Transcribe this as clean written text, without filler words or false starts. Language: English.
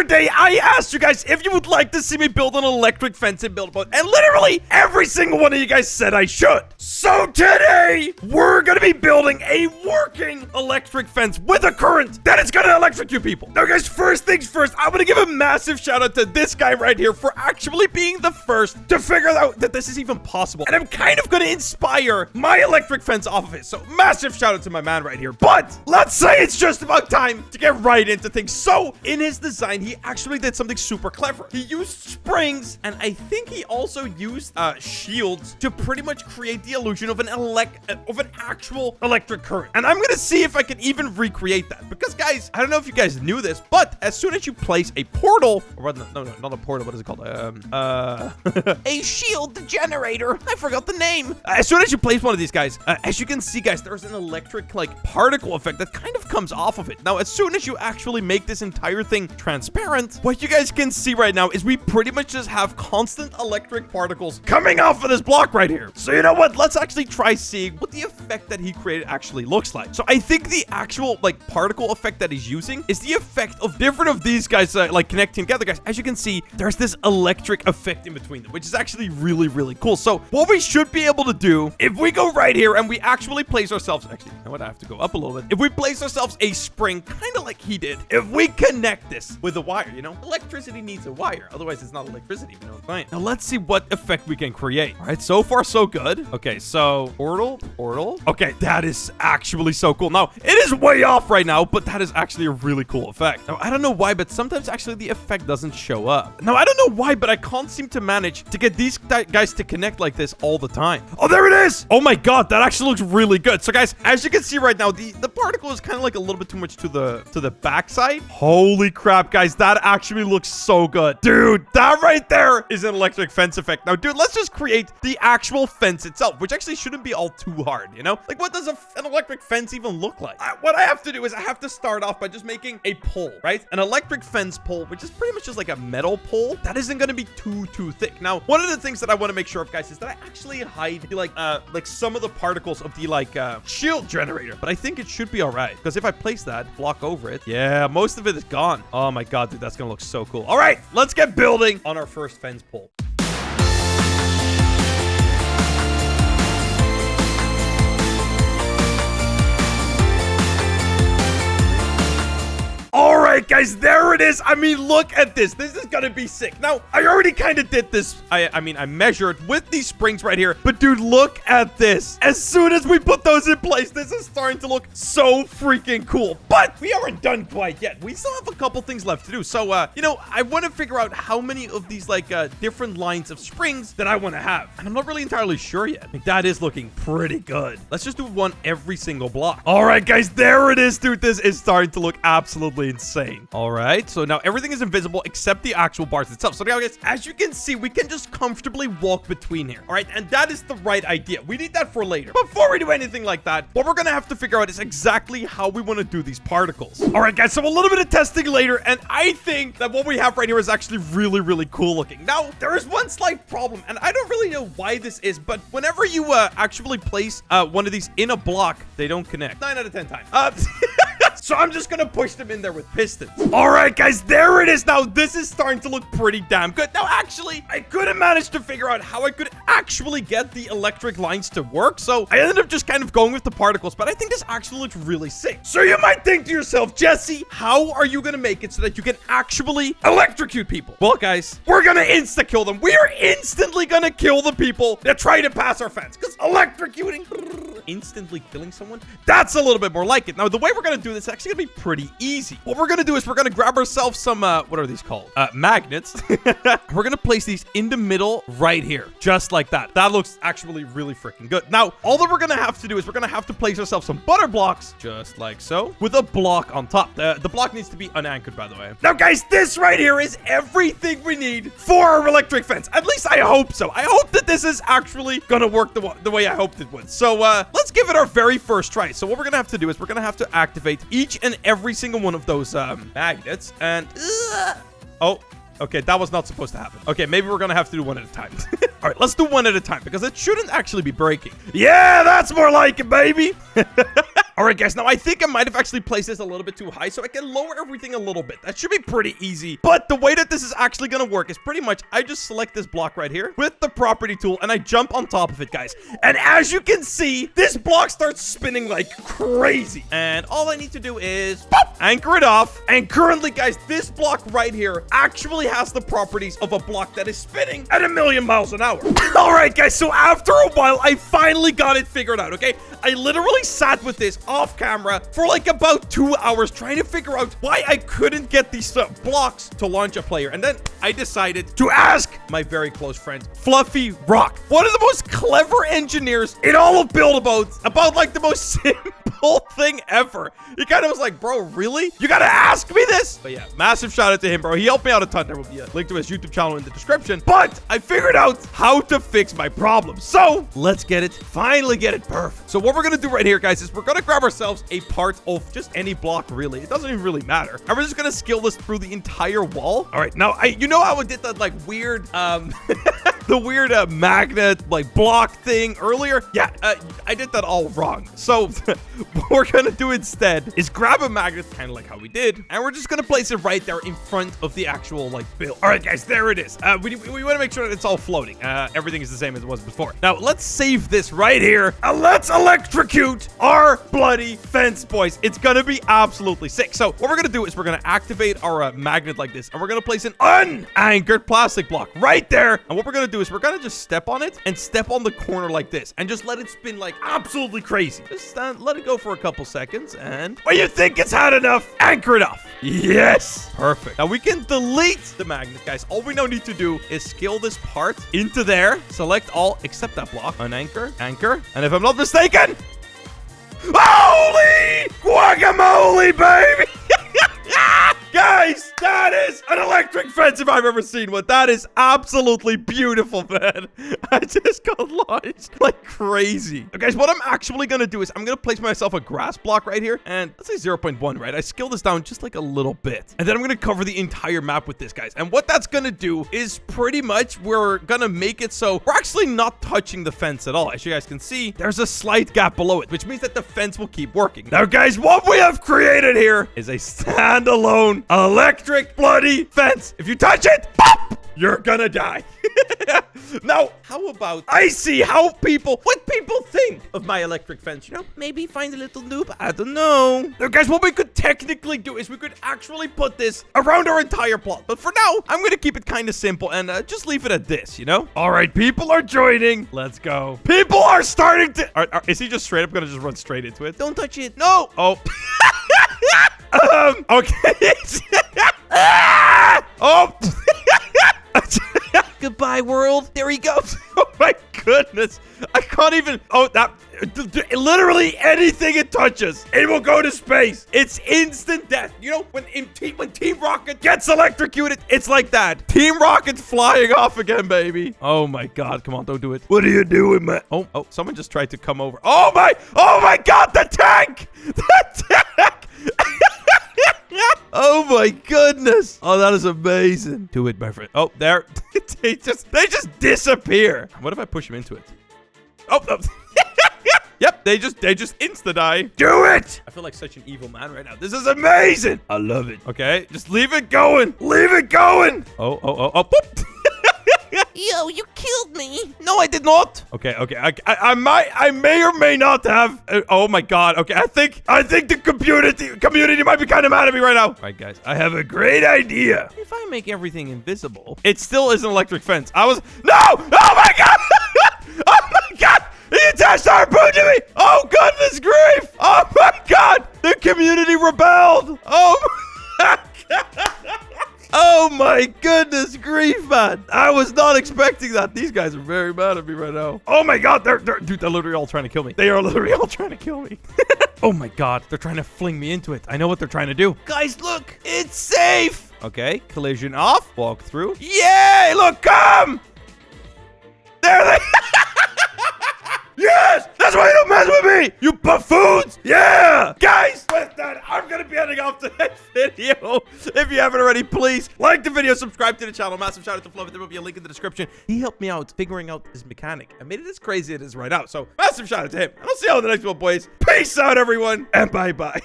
day, I asked you guys if you would like to see me build an electric fence in Build-A-Boat, and literally every single one of you guys said I should. So today, we're gonna be building a working electric fence with a current that is gonna electrocute people. Now guys, first things first, I'm gonna give a massive shout out to this guy right here for actually being the first to figure out that this is even possible. And I'm kind of gonna inspire my electric fence off of it. So massive shout out to my man right here. But let's say it's just about time to get right into things. So in his design, he actually did something super clever. He used springs, and I think he also used shields to pretty much create the illusion of an actual electric current. And I'm gonna see if I can even recreate that, because guys, I don't know if you guys knew this, but as soon as you place a portal, or rather, no, not a portal, what is it called? A shield generator. I forgot the name. As soon as you place one of these guys, as you can see, guys, there's an electric like particle effect that kind of comes off of it. Now, as soon as you actually make this entire thing transparent, what you guys can see right now is we pretty much just have constant electric particles coming off of this block right here. So you know what? Let's actually try seeing what the effect that he created actually looks like. So I think the actual like particle effect that he's using is the effect of different of these guys like connecting together, guys. As you can see, there's this electric effect in between them, which is actually really, really cool. So what we should be able to do, if we go right here and we actually place ourselves, actually, you know what? I have to go up a little bit. If we place ourselves a spring, kind of like he did, if we connect this with a wire, you know, electricity needs a wire. Otherwise, it's not electricity, you know what I'm saying? Now, let's see what effect we can create. All right, so far, so good. Okay, so portal. Okay, that is actually so cool. Now, it is way off right now, but that is actually a really cool effect. Now, I don't know why, but sometimes actually the effect doesn't show up. Now, I don't know why, but I can't seem to manage to get these guys to connect like this all the time. Oh, there it is. Oh my God, that actually looks really good. So guys, as you can see right now, the particle is kind of like a little bit too much to the backside. Holy crap, guys, that actually looks so good. Dude, that right there is an electric fence effect. Now, dude, let's just create the actual fence itself, which actually shouldn't be all too hard, you know? Like, what does an electric fence even look like? What I have to do is I have to start off by just making a pole, right? An electric fence pole, which is pretty much just like a metal pole. That isn't going to be too thick. Now, one of the things that I want to make sure of, guys, is that I actually hide the, like some of the particles of the shield generator. But I think it should be all right, because if I place that block over it, yeah, most of it is gone. Oh my God, dude, that's gonna look so cool. All right, let's get building on our first fence pole. All right, guys, there it is. I mean, look at this. This is gonna be sick. Now, I already kind of did this. I mean, I measured with these springs right here. But, dude, look at this. As soon as we put those in place, this is starting to look so freaking cool. But we aren't done quite yet. We still have a couple things left to do. So, you know, I want to figure out how many of these, different lines of springs that I want to have. And I'm not really entirely sure yet. Like, that is looking pretty good. Let's just do one every single block. All right, guys, there it is, dude. This is starting to look absolutely insane. All right, so now everything is invisible except the actual bars itself. So now, guys, as you can see, we can just comfortably walk between here. All right, and that is the right idea. We need that for later. Before we do anything like that, what we're gonna have to figure out is exactly how we want to do these particles. All right, guys, so a little bit of testing later, and I think that what we have right here is actually really, really cool looking. Now, there is one slight problem, and I don't really know why this is, but whenever you actually place one of these in a block, they don't connect. 9 out of 10 times. So I'm just gonna push them in there with pistons. All right, guys, there it is. Now, this is starting to look pretty damn good. Now, actually, I couldn't manage to figure out how I could actually get the electric lines to work. So I ended up just kind of going with the particles, but I think this actually looks really sick. So you might think to yourself, Jesse, how are you gonna make it so that you can actually electrocute people? Well, guys, we're gonna insta-kill them. We are instantly gonna kill the people that try to pass our fence, because electrocuting, instantly killing someone, that's a little bit more like it. Now, the way we're gonna do this is actually gonna be pretty easy. What we're gonna do is we're gonna grab ourselves some what are these called? Magnets. We're gonna place these in the middle right here, just like that. That looks actually really freaking good. Now, all that we're gonna have to do is we're gonna have to place ourselves some butter blocks, just like so, with a block on top. The block needs to be unanchored, by the way. Now, guys, this right here is everything we need for our electric fence. At least I hope so. I hope that this is actually gonna work the way I hoped it would. So let's give it our very first try. So what we're gonna have to do is we're gonna have to activate each and every single one of those magnets, and oh, okay, that was not supposed to happen. Okay, maybe we're gonna have to do one at a time. All right, let's do one at a time, because it shouldn't actually be breaking. Yeah, that's more like it, baby. All right, guys. Now, I think I might have actually placed this a little bit too high, so I can lower everything a little bit. That should be pretty easy. But the way that this is actually going to work is pretty much I just select this block right here with the property tool, and I jump on top of it, guys. And as you can see, this block starts spinning like crazy. And all I need to do is pop, anchor it off. And currently, guys, this block right here actually has the properties of a block that is spinning at 1,000,000 miles an hour. All right, guys. So after a while, I finally got it figured out, okay? I literally sat with this off camera for like about 2 hours trying to figure out why I couldn't get these blocks to launch a player. And then I decided to ask my very close friend, Fluffy Rock, one of the most clever engineers in all of Build-A-Boats, about like the most simple thing ever. He kind of was like, bro, really? You gotta ask me this? But yeah, massive shout out to him, bro. He helped me out a ton. There will be a link to his YouTube channel in the description. But I figured out how to fix my problem. So let's get it, finally get it perfect. So what we're gonna do right here, guys, is we're gonna grab ourselves a part of just any block, really. It doesn't even really matter. And we're just gonna scale this through the entire wall. All right, now, you know how I did that like weird, the weird magnet like block thing earlier? Yeah, I did that all wrong. So what we're gonna do instead is grab a magnet, kind of like how we did, and we're just gonna place it right there in front of the actual like build. All right, guys, there it is. We want to make sure that it's all floating. Everything is the same as it was before. Now let's save this right here, and let's electrocute our bloody fence, boys. It's gonna be absolutely sick. So what we're gonna do is we're gonna activate our magnet like this, and we're gonna place an unanchored plastic block right there. And what we're gonna do is we're gonna just step on it and step on the corner like this, and just let it spin like absolutely crazy. Just let it go for a couple seconds, and when you think it's had enough, anchor it off. Yes, perfect. Now we can delete the magnet, guys. All we now need to do is scale this part into there, select all except that block, unanchor, anchor, and if I'm not mistaken, holy guacamole, baby! Guys, that is an electric fence if I've ever seen one. That is absolutely beautiful, man. I just got launched like crazy. Okay, guys, what I'm actually going to do is I'm going to place myself a grass block right here. And let's say 0.1, right? I scale this down just like a little bit. And then I'm going to cover the entire map with this, guys. And what that's going to do is pretty much we're going to make it so we're actually not touching the fence at all. As you guys can see, there's a slight gap below it, which means that the fence will keep working. Now, guys, what we have created here is a standalone electric bloody fence. If you touch it, pop, you're gonna die. Now, how about I see what people think of my electric fence, you know? Maybe find a little noob. I don't know. Now, guys, what we could technically do is we could actually put this around our entire plot. But for now, I'm gonna keep it kind of simple and just leave it at this, you know? All right, people are joining. Let's go. People are starting to... Is he just straight up gonna just run straight into it? Don't touch it. No. Oh. Okay. Oh. Goodbye, world. There he goes. Oh my goodness. I can't even. Oh, that. Literally anything it touches, it will go to space. It's instant death. You know, when Team Rocket gets electrocuted, it's like that. Team Rocket's flying off again, baby. Oh my God. Come on, don't do it. What are you doing, man? Oh, someone just tried to come over. Oh my God, the tank. The tank. Oh my goodness. Oh, that is amazing. Do it, my friend. Oh, there. they just disappear. What if I push him into it? Oh, no. Yep, they just insta-die. Do it! I feel like such an evil man right now. This is amazing. I love it. Okay, just leave it going. Leave it going. Oh, boop. Yo, you killed me. No, I did not. Okay. I may or may not have. Oh my God. Okay, I think the community might be kind of mad at me right now. All right, guys, I have a great idea. If I make everything invisible, it still is an electric fence. No! Oh my God! Oh my God! He attached harpoon to me! Oh goodness grief! Oh my God! The community rebelled! Oh my God! Oh my goodness grief, man. I was not expecting that. These guys are very mad at me right now. Oh my God. They're literally all trying to kill me. They are literally all trying to kill me. Oh my God. They're trying to fling me into it. I know what they're trying to do. Guys, look. It's safe. Okay. Collision off. Walk through. Yay. Look, come. There they Yes! That's why you don't mess with me! You buffoons! Yeah! Guys, with that, I'm gonna be ending off today's video. If you haven't already, please like the video, subscribe to the channel. Massive shout out to Fluff. There will be a link in the description. He helped me out figuring out his mechanic. I made it as crazy as it is right now. So massive shout out to him. And I'll see you all in the next one, boys. Peace out, everyone, and bye-bye.